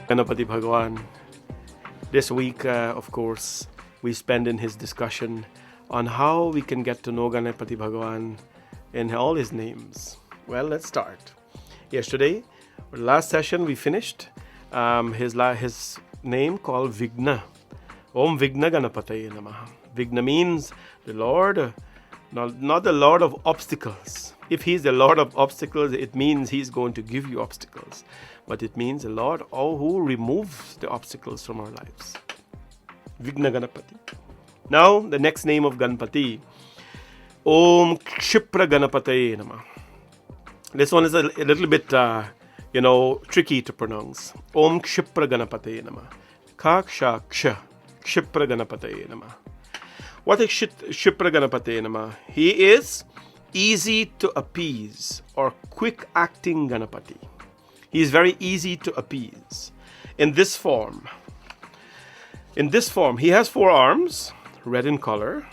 Ganapati Bhagwan. This week, of course, we spend in his discussion on how we can get to know Ganapati Bhagwan in all his names. Well, let's start. Yesterday, last session, we finished his name called Vigna. Om Vigna Ganapataye Namaha. Vigna means the Lord, not the Lord of obstacles. If he's the Lord of obstacles, it means he's going to give you obstacles. But it means the Lord who removes the obstacles from our lives. Vigna Ganapati. Now, the next name of Ganpati, Om Kshipra Ganapataye Namaha. This one is a little bit, tricky to pronounce. Om Kshipra Ganapataye Namaha. Kaksha Ksha. Kshipra Ganapataye Namaha. What is Kshipra Ganapataye Namaha? He is easy to appease or quick acting Ganapati. He is very easy to appease. In this form, he has 4 arms, red in color.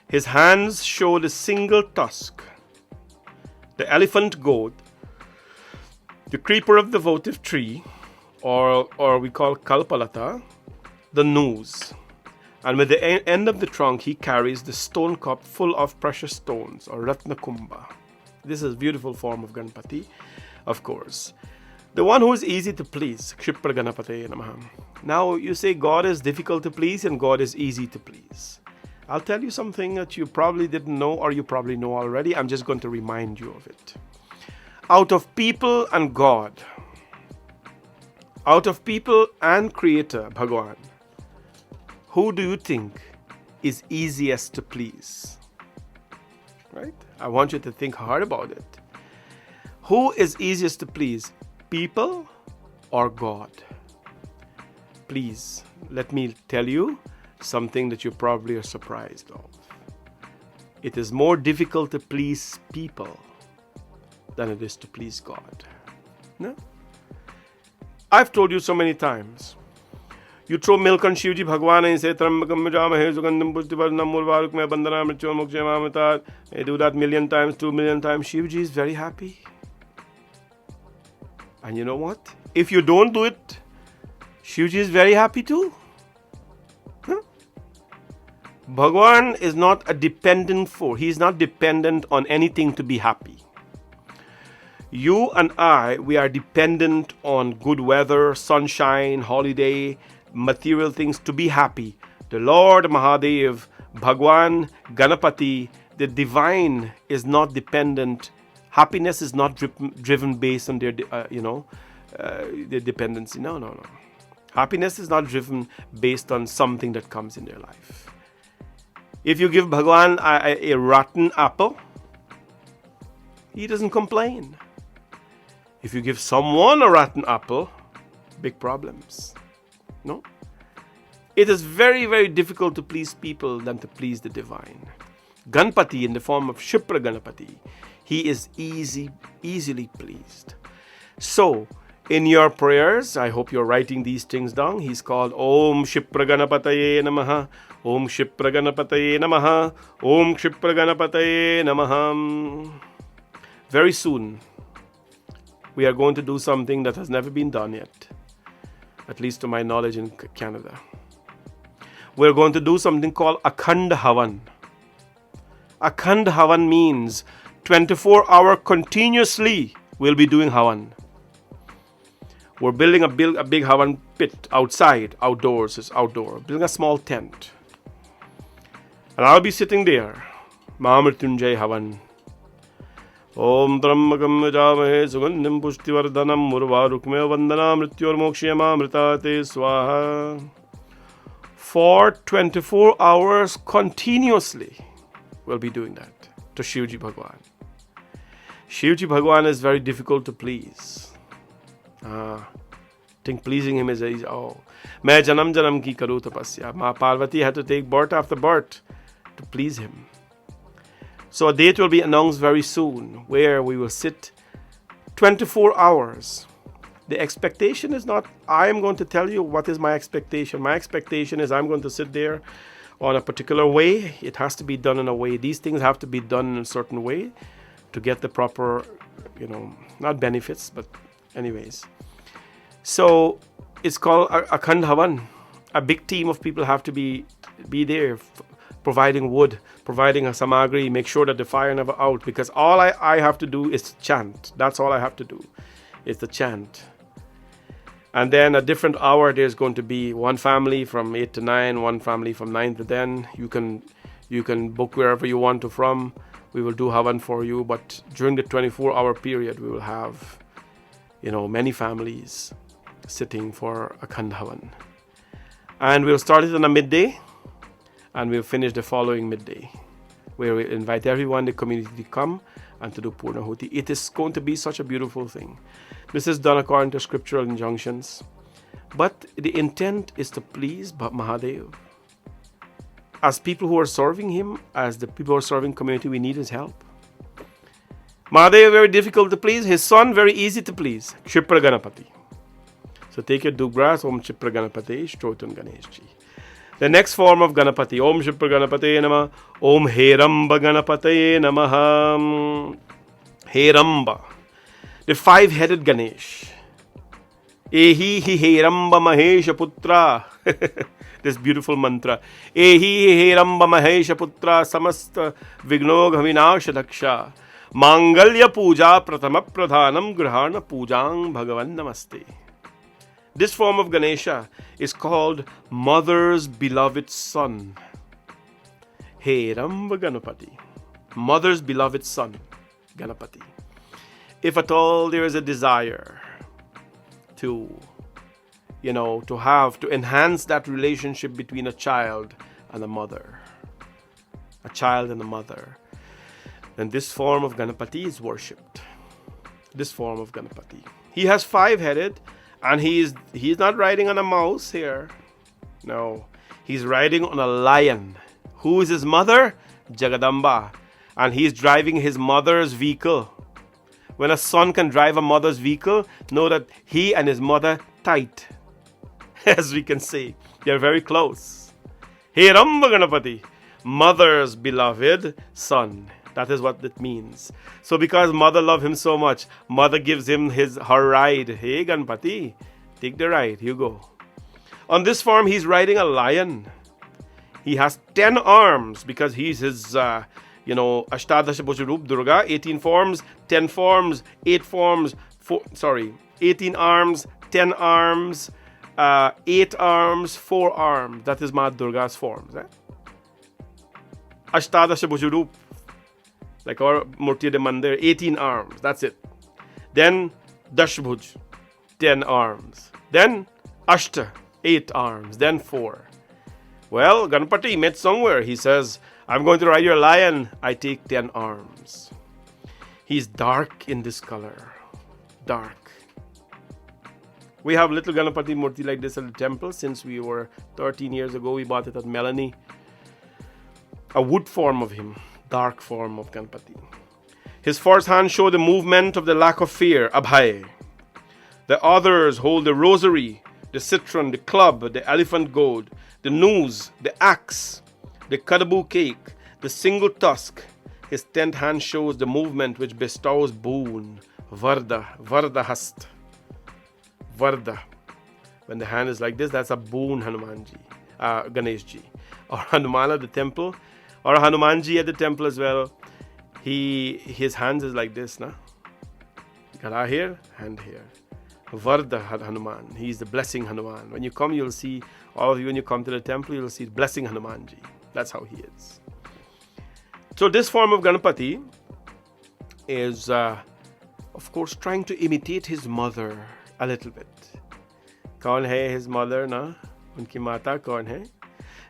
His hands show the single tusk, the elephant goat, the creeper of the votive tree, or we call Kalpalata, the nose. And with the end of the trunk, he carries the stone cup full of precious stones, or Ratna Kumbha. This is a beautiful form of Ganpati, of course. The one who is easy to please, Kshipra Ganapataye Namaha. Now, you say God is difficult to please and God is easy to please. I'll tell you something that you probably didn't know, or you probably know already. I'm just going to remind you of it. Out of people and God, out of people and Creator, Bhagwan, who do you think is easiest to please? Right? I want you to think hard about it. Who is easiest to please? People or God? Please, let me tell you something that you probably are surprised of. It is more difficult to please people than it is to please God. No? I've told you so many times. You throw milk on Shivji Bhagwan and say, Trambakam Jamahe Sugandham Pushtivarnam Murvaruk Me Bandana Mrityo Moksha Mamatat. I do that 1,000,000 times, 2,000,000 times. Shivji is very happy. And you know what? If you don't do it, Shivji is very happy too. Huh? Bhagwan is not a dependent force. He is not dependent on anything to be happy. You and I, we are dependent on good weather, sunshine, holiday, material things to be happy. The Lord Mahadev, Bhagwan, Ganapati, the divine is not dependent. Happiness is not driven based on their, their dependency. No. Happiness is not driven based on something that comes in their life. If you give Bhagwan a rotten apple, he doesn't complain. If you give someone a rotten apple, big problems. No? It is very, very difficult to please people than to please the divine. Ganpati, in the form of Kshipra Ganapati, he is easily pleased. So, in your prayers, I hope you're writing these things down. He's called Om Kshipra Ganapataye Namaha, Om Kshipra Ganapataye Namaha, Om Kshipra Ganapataye Namaha. Very soon, we are going to do something that has never been done yet, at least to my knowledge in Canada. We're going to do something called Akhand Havan. Akhand Havan means 24-hour continuously we'll be doing Havan. We're building a big Havan pit outside, outdoors, it's outdoor, building a small tent. And I'll be sitting there, Mahamrityunjay Havan. Om Trambakam Jamahe Sugandham Pushtivardanam Murvaruk Me Bandana Mrityor Mokshya Mritate Swaha. For 24 hours continuously, we'll be doing that to Shivji Bhagwan. Shivji Bhagwan is very difficult to please. I think pleasing him is easy. Main janam ki karu tapasya. Ma Parvati had to take birth after birth to please him. So a date will be announced very soon where we will sit 24 hours. The expectation is not, I am going to tell you what is my expectation. My expectation is I'm going to sit there on a particular way. It has to be done in a way. These things have to be done in a certain way to get the proper, not benefits, but anyways. So It's called Akhand Havan. A big team of people have to be there, providing wood, providing a samagri, make sure that the fire never out, because all I have to do is chant. That's all I have to do, is the chant. And then a different hour, there's going to be one family from 8 to 9, one family from 9 to 10. You can book wherever you want to from. We will do Havan for you. But during the 24-hour period, we will have, many families sitting for Akhand Havan. And we'll start it on a midday, and we'll finish the following midday, where we invite everyone in the community to come and to do Purnahuti. It is going to be such a beautiful thing. This is done according to scriptural injunctions. But the intent is to please Mahadev. As people who are serving him, as the people who are serving community, we need his help. Mahadev, very difficult to please. His son, very easy to please. Kshipra Ganapati. So take your dubras, Om Kshipra Ganapati, Shtotun Ganeshji. The next form of Ganapati, Om Kshipra Ganapati Namah, Om Heramba Ganapati Namah. Heramba, the five-headed Ganesh. Ehi hi Heramba Mahesha Putra. This beautiful mantra. Ehi hi Heramba Mahesha Putra Samasta Vignogha Vinasha Daksha. Mangalya Puja Pratama Pradhanam Grahana Pujang Bhagavan Namaste. This form of Ganesha is called Mother's Beloved Son. Heramba Ganapati. Mother's Beloved Son, Ganapati. If at all there is a desire to enhance that relationship between a child and a mother, then this form of Ganapati is worshipped. This form of Ganapati. He has five-headed, and he's not riding on a mouse here. No, he's riding on a lion. Who is his mother? Jagadamba. And he's driving his mother's vehicle. When a son can drive a mother's vehicle, know that he and his mother tight. As we can see, they're very close. Heramba Ganapati, mother's beloved son. That is what it means. So because mother loved him so much, mother gives him her ride. Hey Ganapati, take the ride, you go. On this form, he's riding a lion. He has 10 arms because he's his, Ashtadasha Bhujarup Durga, 18 forms, 10 forms, 8 forms, 18 arms, 10 arms, 8 arms, 4 arms. That is Ma Durga's forms. Ashtadasha Bhujarup, like our Murti de Mandir, 18 arms. That's it. Then Dashbhuj, 10 arms. Then Ashta, 8 arms. Then 4. Well, Ganapati met somewhere. He says, I'm going to ride your lion. I take 10 arms. He's dark in this color. Dark. We have little Ganapati Murti like this at the temple since we were 13 years ago. We bought it at Melanie. A wood form of him. Dark form of Ganapati. His first hand show the movement of the lack of fear, Abhay. The others hold the rosary, the citron, the club, the elephant goad, the noose, the axe, the kadabu cake, the single tusk. His 10th hand shows the movement which bestows boon, Varda hast. Varda. When the hand is like this, that's a boon Hanumanji, Ganeshji. Or Hanuman at the temple, or Hanumanji at the temple as well. His hands is like this, na? Gala here, hand here. Varda Hanuman. He is the blessing Hanuman. When you come, you'll see, all of you, when you come to the temple, you'll see blessing Hanumanji. That's how he is. So this form of Ganapati is, of course, trying to imitate his mother a little bit. Kaun hai his mother, na? Unki mata kaun hai?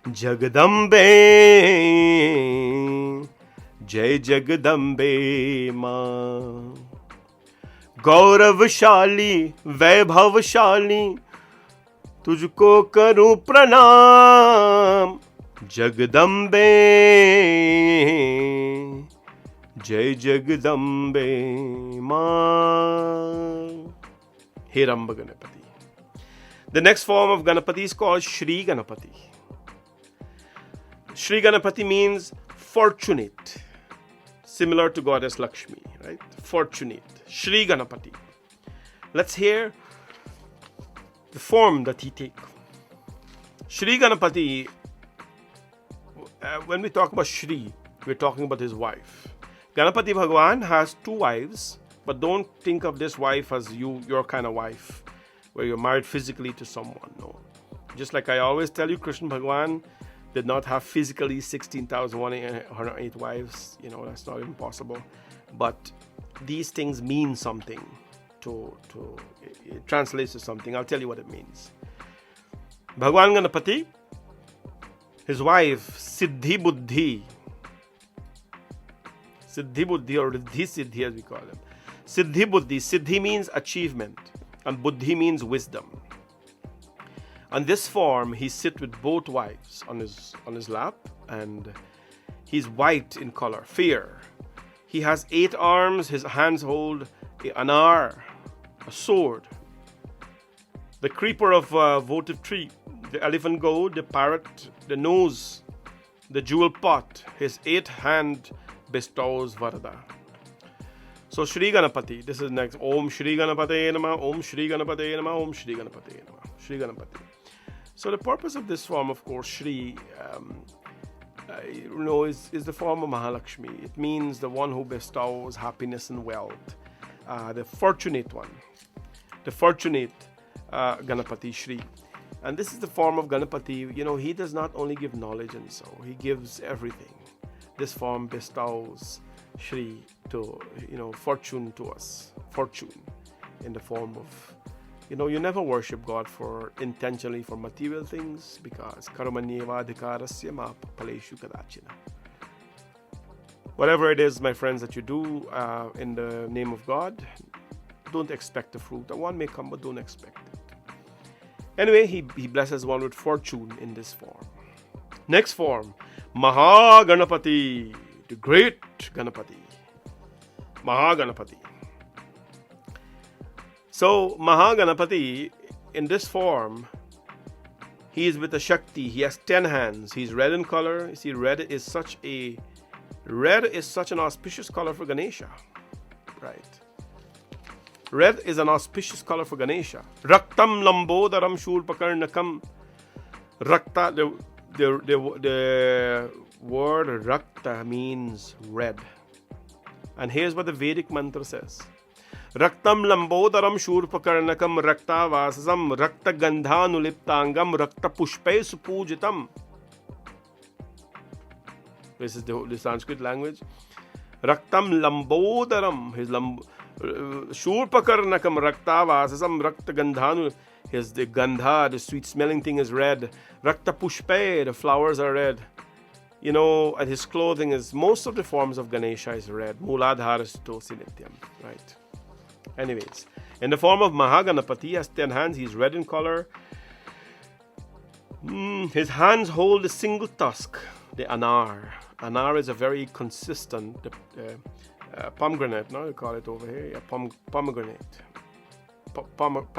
Jagadambe, Jai Jagadambe Ma. गौरवशाली वैभवशाली तुझको करूं प्रणाम जगदम्बे जय जगदम्बे मां. Heramba Ganapati. The next form of Ganapati is called Shri Ganapati. Shri Ganapati means fortunate, similar to Goddess Lakshmi, right? Fortunate. Shri Ganapati. Let's hear the form that he takes. Shri Ganapati, when we talk about Shri, we're talking about his wife. Ganapati Bhagwan has two wives, but don't think of this wife as your kind of wife, where you're married physically to someone. No. Just like I always tell you, Krishna Bhagwan did not have physically 16,108 wives. That's not even possible. But these things mean something. It translates to something. I'll tell you what it means. Bhagwan Ganapati, his wife, Siddhi Buddhi. Siddhi Buddhi, or Riddhi Siddhi as we call him. Siddhi Buddhi. Siddhi means achievement, and Buddhi means wisdom. On this form, he sits with both wives on his lap, and he's white in color, fair. He has 8 arms. His hands hold an anar, a sword. The creeper of votive tree, the elephant goat, the parrot, the nose, the jewel pot. His 8th hand bestows Varada. So Shri Ganapati, this is next. Om Shri Ganapate Namah, Om Shri Ganapate Namah, Om Shri Ganapate Namah, Shri Ganapati. So the purpose of this form, of course, Shri, is the form of Mahalakshmi. It means the one who bestows happiness and wealth, the fortunate one, the fortunate Ganapati Shri. And this is the form of Ganapati. He does not only give knowledge and so, he gives everything. This form bestows Shri to, fortune to us. Fortune in the form of, you never worship God intentionally for material things, because karmanyeva adhikarasya ma paleshu kadachina. Whatever it is, my friends, that you do in the name of God, don't expect the fruit. One may come, but don't expect it. Anyway, he blesses one with fortune in this form. Next form, Mahaganapati, the great Ganapati. Mahaganapati. So, Mahaganapati, in this form, he is with a Shakti. He has 10 hands. He's red in color. You see, red is such an auspicious color for Ganesha. Right. Red is an auspicious color for Ganesha. Raktam lambodaram shulpakarnakam. Rakta, the word Rakta means red. And here's what the Vedic mantra says. Raktam lambodaram shurpakarnakam rakta vasasam rakta gandhanuliptangam rakta pushpe supujitam. This is the Sanskrit language. Raktam lambodaram, his shurpakarnakam rakta vasasam rakta gandhanu. The gandha, the sweet smelling thing, is red. Rakta pushpe, the flowers are red. And his clothing is, most of the forms of Ganesha is red. Muladharasitosi nityam. Right. Anyways, in the form of Mahaganapati, he has 10 hands. He's red in color. His hands hold a single tusk, the anar. Anar is a very consistent pomegranate. Now you call it over here. Yeah, pomegranate. Pomegranate.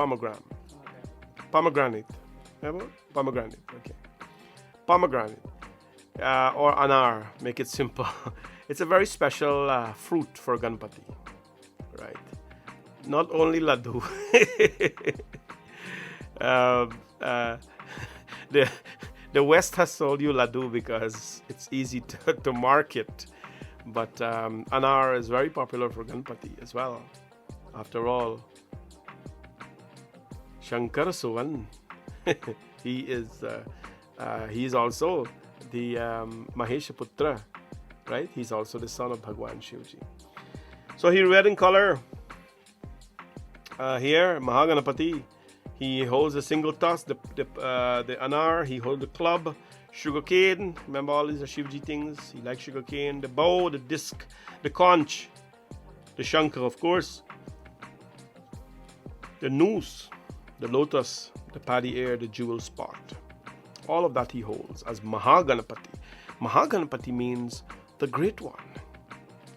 Pomegranate. Pomegranate. Okay. Pomegranate. Or anar. Make it simple. It's a very special fruit for Ganpati. Right. Not only laddu. The West has sold you laddu because it's easy to market. But anar is very popular for Ganpati as well. After all, Shankar Suvan, he is also the Mahesha Putra, right? He's also the son of Bhagwan Shivji. So he red in color. Here, Mahaganapati, he holds a single tusk, the anar, he holds the club, sugarcane. Remember, all these are Shivji things. He likes sugarcane, the bow, the disc, the conch, the shankar, of course, the noose, the lotus, the paddy air, the jewel spot. All of that he holds as Mahaganapati. Mahaganapati means the great one.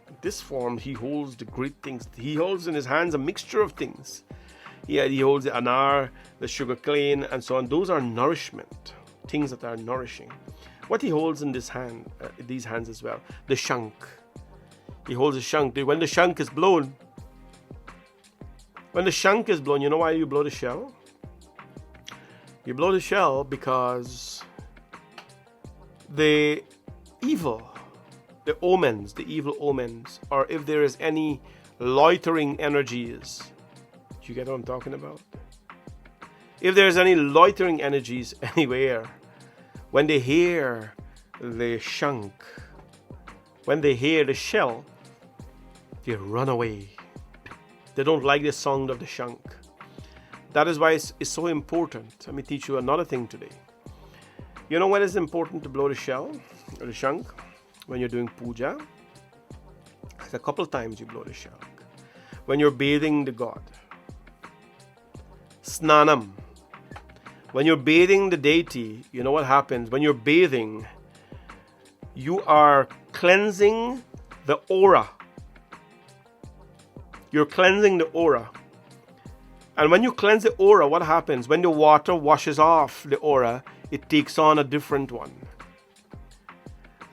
In this form, he holds the great things. He holds in his hands a mixture of things. He holds the anar, the sugarcane, and so on. Those are nourishment, things that are nourishing. What he holds in these hands as well, the shank. He holds a shank. When the shank is blown, you know why you blow the shell? You blow the shell because the evil, the omens, the evil omens, or if there is any loitering energies. Do you get what I'm talking about? If there's any loitering energies anywhere, when they hear the shank, when they hear the shell, they run away. They don't like the sound of the shank. That is why it's so important. Let me teach you another thing today. You know when it's important to blow the shell or the shank? When you're doing puja. It's a couple times you blow the shank. When you're bathing the god. Snanam. When you're bathing the deity, you know what happens? When you're bathing, you are cleansing the aura. You're cleansing the aura. And when you cleanse the aura, what happens? When the water washes off the aura, it takes on a different one.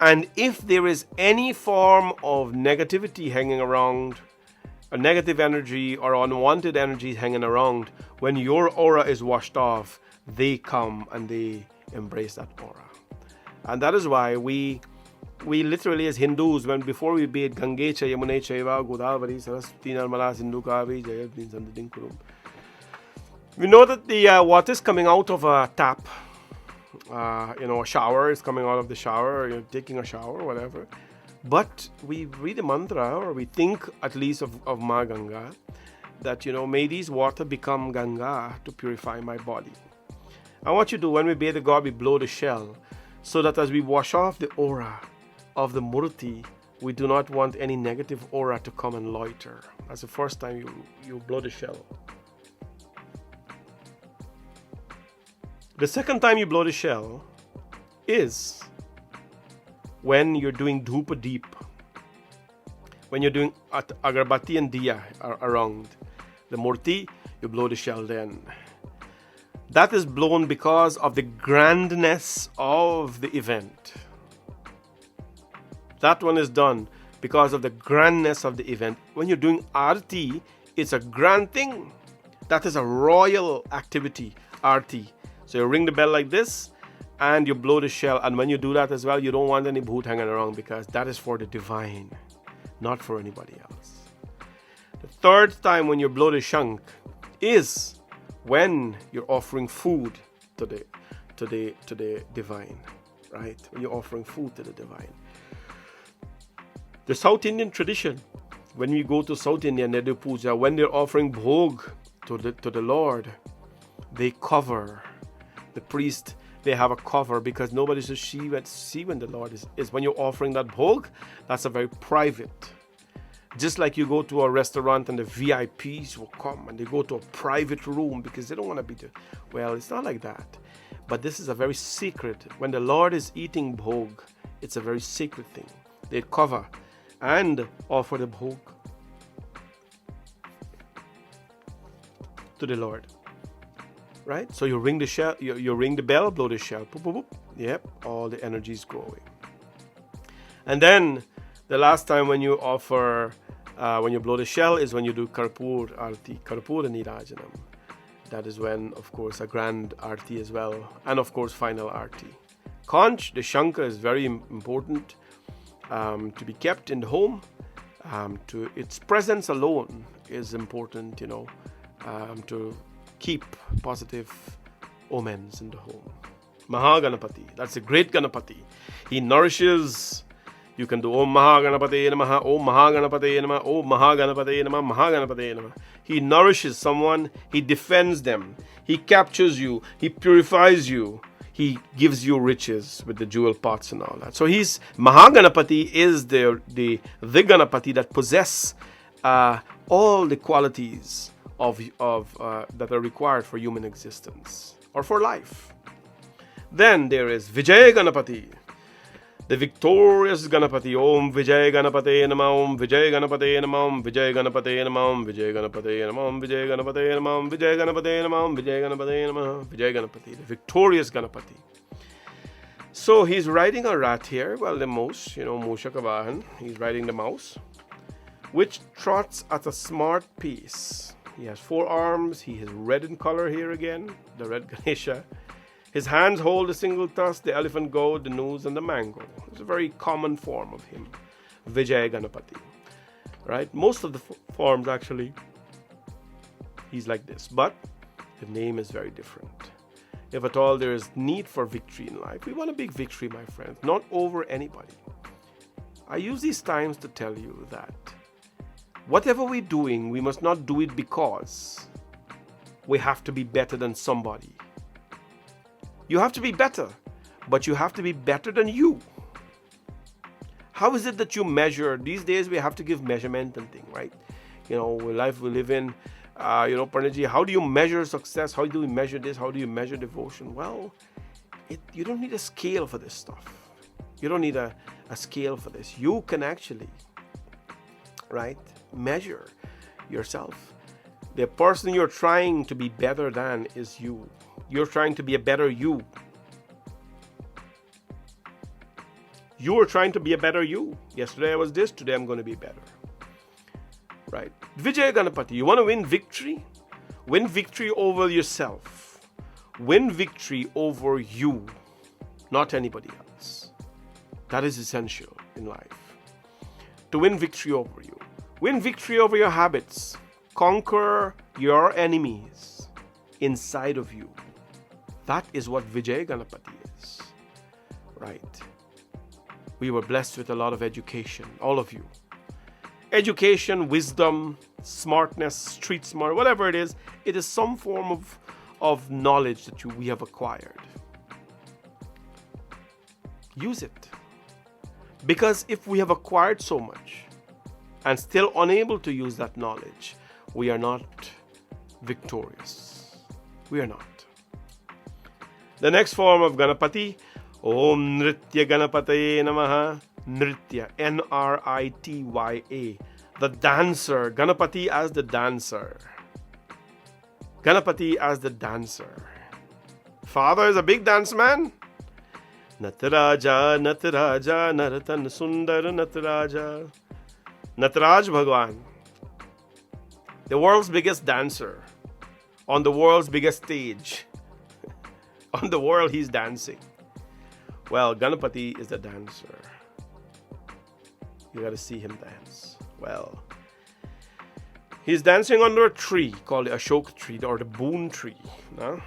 And if there is any form of negativity hanging around, a negative energy or unwanted energy hanging around, when your aura is washed off, they come and they embrace that aura. And that is why we literally as Hindus, when before we bathe Ganesha, Yamuna, Chaiva, Godavari, Saraswati, Narmada, Sindhu, Kavi, Jayat, Sandadin, Kurum. We know that the water is coming out of a tap. A shower is coming out of the shower, or you're taking a shower, whatever. But we read the mantra, or we think at least of Ma Ganga, that, may these water become Ganga to purify my body. And what you do when we bathe the god, we blow the shell, so that as we wash off the aura of the Murti, we do not want any negative aura to come and loiter. That's the first time you blow the shell. The second time you blow the shell is when you're doing Dhupa Deep. When you're doing Agarbatti and Diya around the Murti, you blow the shell then. That is blown because of the grandness of the event. That one is done because of the grandness of the event. When you're doing Aarti, it's a grand thing. That is a royal activity, Aarti. So you ring the bell like this and you blow the shell. And when you do that as well, you don't want any bhoot hanging around because that is for the divine, not for anybody else. The third time when you blow the shank is when you're offering food to the divine, right? When you're offering food to the divine. The South Indian tradition, when we go to South India and they do puja, when they're offering bhog to the Lord, they cover. The priest, they have a cover because nobody should see when the Lord is. When you're offering that bhog, that's a very private. Just like you go to a restaurant and the VIPs will come and they go to a private room because they don't want to be there. Well, it's not like that. But this is a very secret. When the Lord is eating bhog, it's a very sacred thing. They cover and offer the bhog to the Lord. Right? So you ring the shell, you ring the bell, blow the shell. Boop, boop, boop. Yep, all the energies go away. And then the last time when you offer, when you blow the shell is when you do Karpur Arti, Karpura Nirajanam. That is when, of course, a grand Arti as well. And of course, final Arti. Conch, the Shankha, is very important to be kept in the home. To its presence alone is important, to keep positive omens in the home. Mahaganapati, that's a great Ganapati. He nourishes. You can do Om Mahaganapati Namaha, Om Mahaganapati Namaha, Om Mahaganapati Namaha, Mahaganapati Namaha. He nourishes someone, he defends them, he captures you, he purifies you, he gives you riches with the jewel pots and all that. So he's Mahaganapati is the Ganapati that possess all the qualities of that are required for human existence or for life. Then there is Vijay Ganapati, the victorious Ganapati. Om Vijay Ganapate Namah, Om Vijay Ganapate Namah, Om Vijay Ganapate Namah, Om Vijay Ganapate Namah, Om Vijay Ganapate Namah, Om Vijay Ganapate Namah, Om Vijay Ganapate Namah, Vijay Ganapati, the victorious Ganapati. So he's riding a rat here, well, the mouse, Mushaka Vahan, he's riding the mouse, which trots at a smart pace. He has 4 arms, he is red in color here again, the red Ganesha. His hands hold the single tusk, the elephant goad, the noose, and the mango. It's a very common form of him, Vijay Ganapati. Right? Most of the forms actually, he's like this, but the name is very different. If at all there is need for victory in life, we want a big victory, my friends, not over anybody. I use these times to tell you that whatever we're doing, we must not do it because we have to be better than somebody. You have to be better, but you have to be better than you. How is it that you measure? These days we have to give measurement and thing, right? Life we live in, Parnaji, how do you measure success? How do you measure this? How do you measure devotion? Well, you don't need a scale for this stuff. You don't need a scale for this. You can actually, right, measure yourself. The person you're trying to be better than is you. You're trying to be a better you. You are trying to be a better you. Yesterday I was this, today I'm going to be better. Right? Vijay Ganapati, you want to win victory? Win victory over yourself. Win victory over you, not anybody else. That is essential in life. To win victory over you. Win victory over your habits. Conquer your enemies inside of you. That is what Vijay Ganapati is. Right? We were blessed with a lot of education, all of you. Education, wisdom, smartness, street smart, whatever it is some form of knowledge that we have acquired. Use it. Because if we have acquired so much and still unable to use that knowledge, we are not victorious. We are not. The next form of Ganapati, Om Nritya Ganapataye Namaha. Nritya, Nritya, the dancer. Ganapati as the dancer. Ganapati as the dancer. Father is a big dance man. Nataraja, Nataraja, Naratan Sundar Nataraja. Nataraj Bhagwan, the world's biggest dancer, on the world's biggest stage. On the world he's dancing. Well, Ganapati is the dancer. You got to see him dance. Well, he's dancing under a tree called the Ashoka tree or the boon tree. No?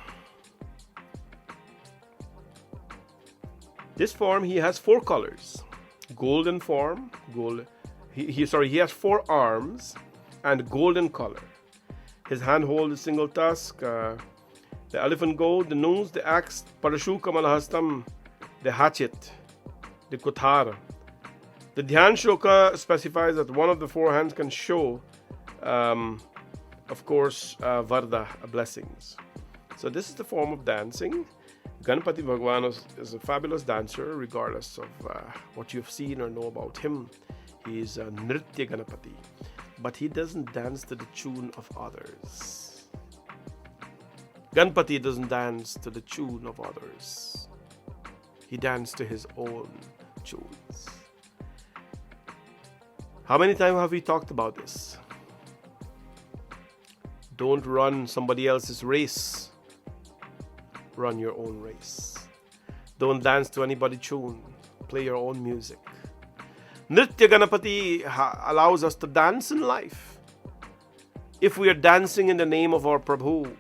This form, he has 4 colors. Golden form, he has 4 arms and golden color. His hand holds a single tusk, the elephant goad, the nose, the axe, Parashu Kamalahastam, the hatchet, the kuthar. The Dhyan Shloka specifies that one of the 4 hands can show, Varda, blessings. So this is the form of dancing. Ganapati Bhagwan is a fabulous dancer, regardless of what you've seen or know about him. He is a Nritya Ganapati, but he doesn't dance to the tune of others. Ganapati doesn't dance to the tune of others. He dances to his own tunes. How many times have we talked about this? Don't run somebody else's race. Run your own race. Don't dance to anybody's tune. Play your own music. Nritya Ganapati allows us to dance in life. If we are dancing in the name of our Prabhu,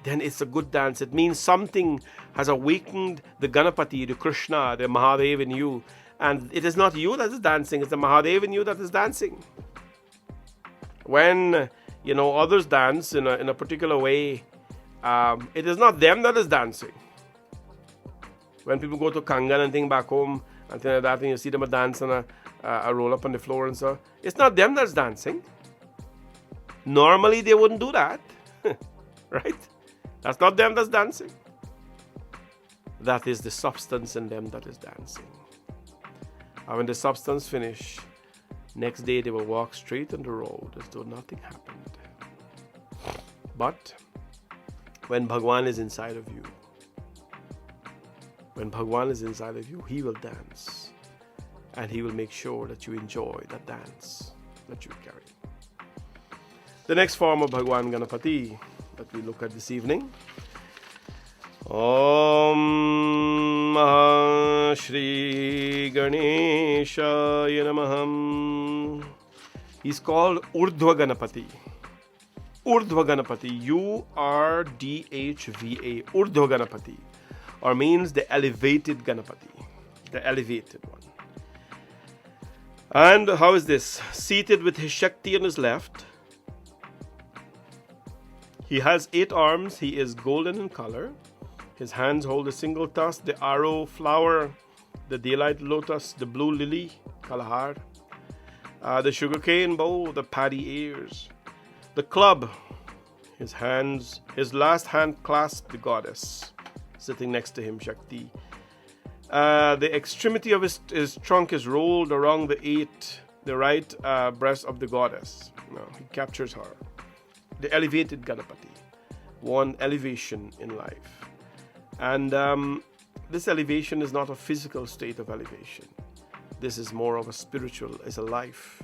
then it's a good dance. It means something has awakened the Ganapati, the Krishna, the Mahadev in you. And it is not you that is dancing, it's the Mahadev in you that is dancing. When, others dance in a particular way, it is not them that is dancing. When people go to Kangan and thing back home, and things like that, and you see them dance and a roll up on the floor and so, it's not them that's dancing. Normally they wouldn't do that. Right? That's not them that's dancing. That is the substance in them that is dancing. And when the substance finish, next day they will walk straight on the road as though nothing happened. But when Bhagwan is inside of you, he will dance. And he will make sure that you enjoy that dance that you carry. The next form of Bhagwan Ganapati that we look at this evening, Om Maha Shri Ganeshaya Namaham. He's called Urdhva Ganapati. Urdhva Ganapati, Urdhva, Urdhva Ganapati, or means the elevated Ganapati, the elevated one. And how is this? Seated with his Shakti on his left. He has 8 arms. He is golden in color. His hands hold a single tusk, the arrow flower, the daylight lotus, the blue lily, Kalahar, the sugarcane bowl, the paddy ears, the club, his last hand clasped the goddess, sitting next to him, Shakti. The extremity of his trunk is rolled around the right breast of the goddess. No, he captures her. The elevated Ganapati, one elevation in life. And this elevation is not a physical state of elevation. This is more of a spiritual, it's a life.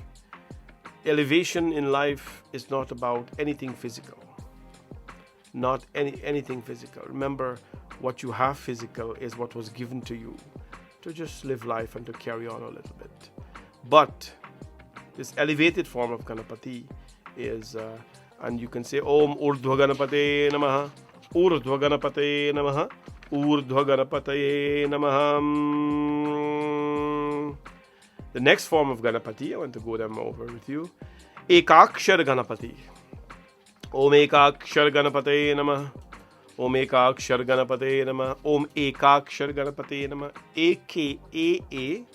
Elevation in life is not about anything physical. Not anything physical. Remember, what you have physical is what was given to you to just live life and to carry on a little bit. But this elevated form of Ganapati is, and you can say Om Urdhva Ganapate Namaha, Urdhva Ganapate Namaha, Urdhva Ganapate Namaha. The next form of Ganapati, I want to go them over with you. Ekakshar Ganapati. Om Ekakshar Ganapate Namaha. Om Ekakshar Ganapate Namaha. Om Ekakshar Ganapate Namaha. Ekakshara.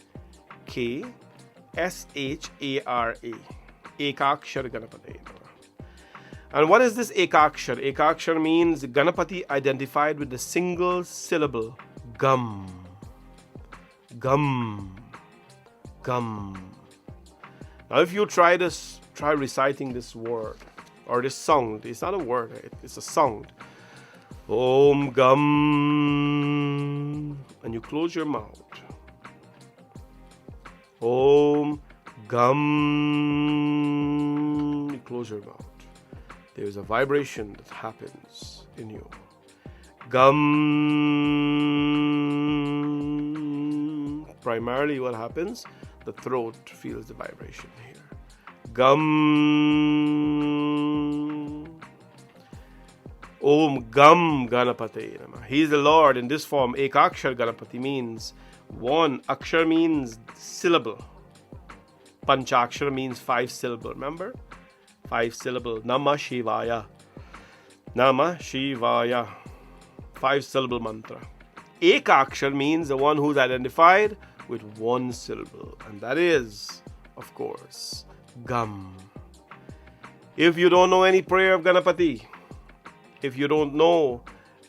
Ekakshar Ganapate Namaha. And what is this Ekakshar? Ekakshar means Ganapati identified with the single syllable Gam. Gam. Gam. Now if you try reciting this word or this sound, it's not a word, it's a sound. Om Gam, and you close your mouth. Om Gam, you close your mouth. There's a vibration that happens in you. Gam. Primarily what happens, the throat feels the vibration here. Gam. Om Gam Ganapate Namah. He is the Lord in this form. Ekakshar Ganapati means one. Akshar means syllable. Panchakshar means 5 syllable. Remember? 5 syllable. Namah Shivaya. Namah Shivaya. 5 syllable mantra. Ekakshar means the one who's identified with 1 syllable. And that is, of course, Gam. If you don't know any prayer of Ganapati, if you don't know,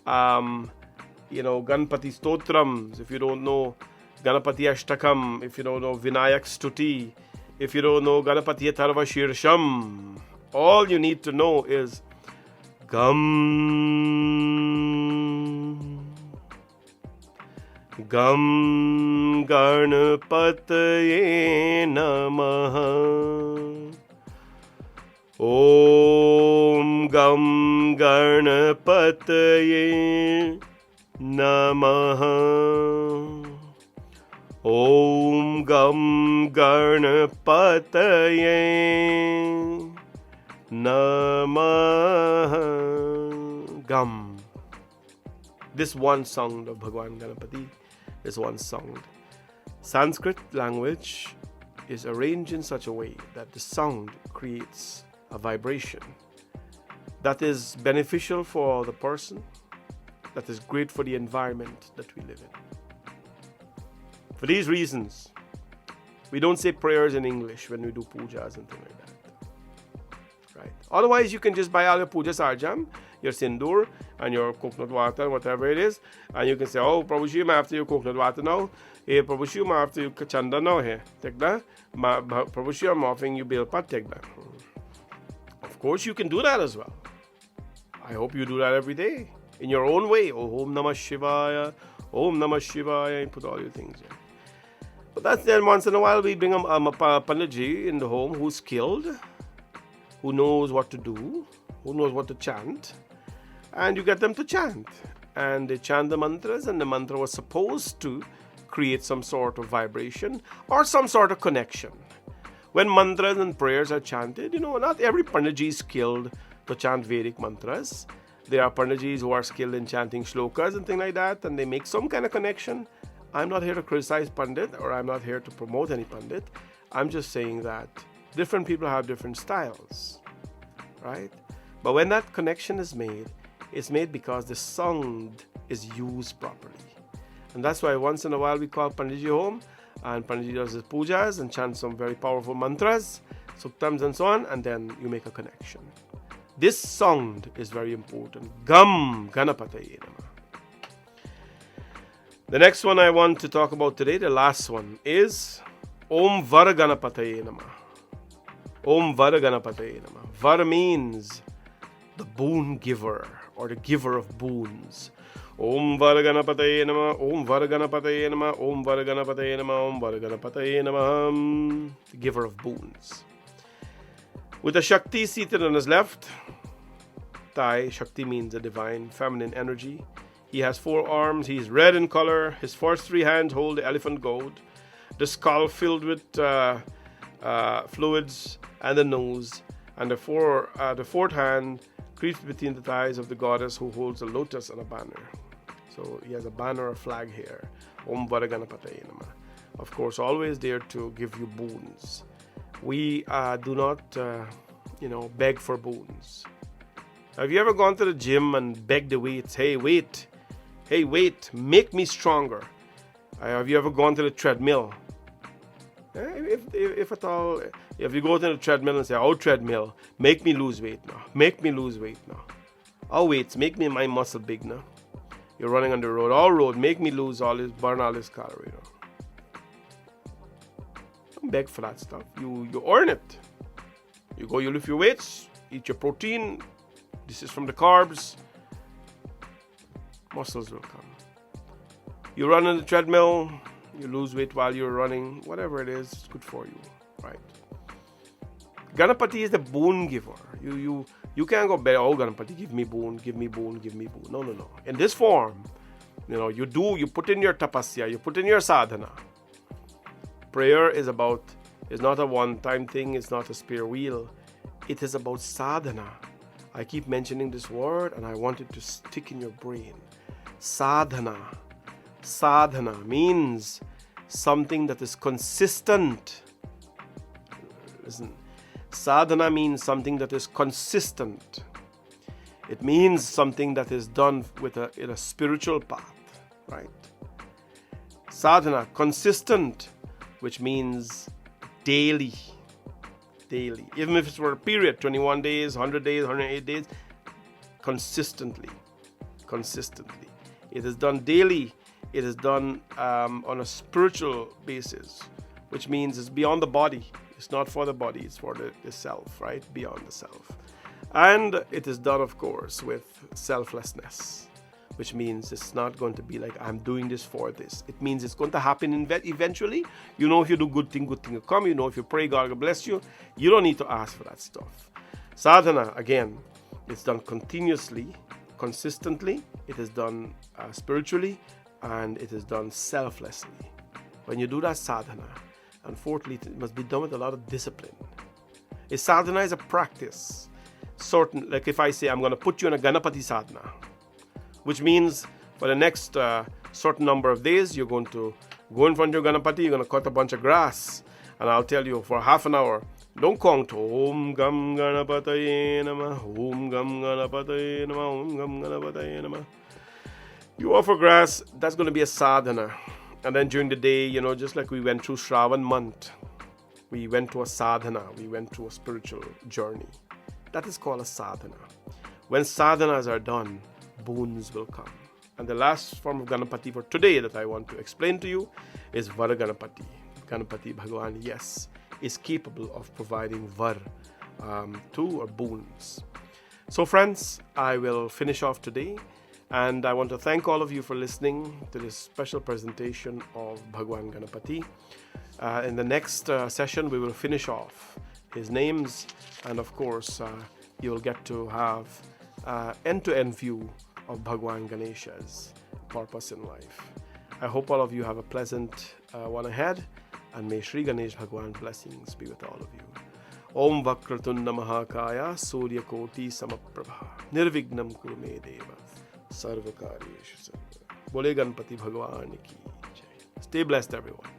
Ganpati Stotrams, if you don't know Ganapati Ashtakam, if you don't know Vinayak Stuti, if you don't know Ganapati Atharva Shirsham, all you need to know is Gam. Gam Ganapataye Namaha. Om Gam Ganapataye Namaha. Om Gam Ganapataye Namaha. Gam. This one sound of Bhagwan Ganapati is one sound. Sanskrit language is arranged in such a way that the sound creates a vibration that is beneficial for the person, that is great for the environment that we live in. For these reasons, we don't say prayers in English when we do pujas and things like that. Right? Otherwise, you can just buy all your puja sarjam, your sindoor, and your coconut water, whatever it is, and you can say, oh, Prabhu Shri, I'm after your coconut water now. Hey, Prabhu Shri, I'm after your chanda now. Here, take that. Prabhu Shri, I'm offering you bilpat, take that. Of course, you can do that as well. I hope you do that every day in your own way. Om Namah Shivaya, Om Namah Shivaya, and put all your things in. But that's then once in a while we bring a Panditji in the home who's skilled, who knows what to do, who knows what to chant, and you get them to chant. and they chant the mantras, and the mantra was supposed to create some sort of vibration or some sort of connection. When mantras and prayers are chanted, not every Panditji is skilled to chant Vedic mantras. There are Panditjis who are skilled in chanting shlokas and things like that, and they make some kind of connection. I'm not here to criticize Pandit, or I'm not here to promote any Pandit. I'm just saying that different people have different styles, right? But when that connection is made, it's made because the sound is used properly. And that's why once in a while we call Panditji home, and Panditji does his pujas and chants some very powerful mantras, suktams and so on, and then you make a connection. This sound is very important. Gam Ganapataye Namah. The next one I want to talk about today, the last one, is Om Var Ganapataye Namah. Om Var Ganapataye Namah. Var means the boon giver, or the giver of boons. Om Var Ganapataye Namah, Om Var Ganapataye Namah, Om Var Ganapataye Namah, Om Var Ganapataye Namah, the giver of boons. With a Shakti seated on his left thigh, Shakti means a divine feminine energy. He has 4 arms, he is red in color, his first 3 hands hold the elephant goad, the skull filled with fluids, and the nose, and the fourth hand creeps between the thighs of the goddess who holds a lotus and a banner. So he has a banner, a flag here. Om Var Ganapataye Namah. Of course, always there to give you boons. We do not, beg for boons. Have you ever gone to the gym and begged the weights? Hey, weight, make me stronger. Have you ever gone to the treadmill? If at all, if you go to the treadmill and say, "Oh, treadmill, make me lose weight now. Make me lose weight now. Oh, weights, make me my muscle big now. You're running on the road. Oh, road, make me burn all this calorie now." Don't beg for that stuff. You earn it. You go, you lift your weights, eat your protein. This is from the carbs. Muscles will come. You run on the treadmill. You lose weight while you're running. Whatever it is, it's good for you, right? Ganapati is the boon giver. You can't go beg, "Oh, Ganapati, give me boon, give me boon, give me boon." No. In this form, you put in your tapasya, you put in your sadhana. Prayer is not a one-time thing, it's not a spare wheel. It is about sadhana. I keep mentioning this word and I want it to stick in your brain. Sadhana. Sadhana means something that is consistent. Listen, sadhana means something that is consistent. It means something that is done in a spiritual path, right? Sadhana, consistent, which means daily. Even if it's for a period, 21 days, 100 days, 108 days, consistently. It is done daily. It is done on a spiritual basis, which means it's beyond the body. It's not for the body, it's for the self, right? Beyond the self. And it is done, of course, with selflessness, which means it's not going to be like, I'm doing this for this. It means it's going to happen eventually. If you do good thing will come. If you pray, God will bless you. You don't need to ask for that stuff. Sadhana, again, it's done continuously, consistently. It is done spiritually, and it is done selflessly. When you do that sadhana, unfortunately, it must be done with a lot of discipline. A sadhana is a practice. Like if I say, I'm going to put you in a Ganapati sadhana, which means for the next certain number of days, you're going to go in front of your Ganapati, you're going to cut a bunch of grass, and I'll tell you for half an hour, don't count, Om Gam Ganapataye Namah, Om Gam Ganapataye Namah, Om Gam Ganapataye Namah. You offer grass, that's going to be a sadhana. And then during the day, just like we went through Shravan month, we went to a sadhana, we went to a spiritual journey. That is called a sadhana. When sadhanas are done, boons will come. And the last form of Ganapati for today that I want to explain to you is Var Ganapati. Ganapati Bhagavan, yes, is capable of providing Var, or boons. So friends, I will finish off today. And I want to thank all of you for listening to this special presentation of Bhagwan Ganapati. In the next session, we will finish off his names. And of course, you will get to have end-to-end view of Bhagwan Ganesha's purpose in life. I hope all of you have a pleasant one ahead, and may Sri Ganesh Bhagwan's blessings be with all of you. Om Vakratunda Mahakaya Surya Koti Samaprabha Nirvignam Kurume Deva Sarvakaryeshu Sarva. Bole Ganpati Bhagwan ki jai. Stay blessed, everyone.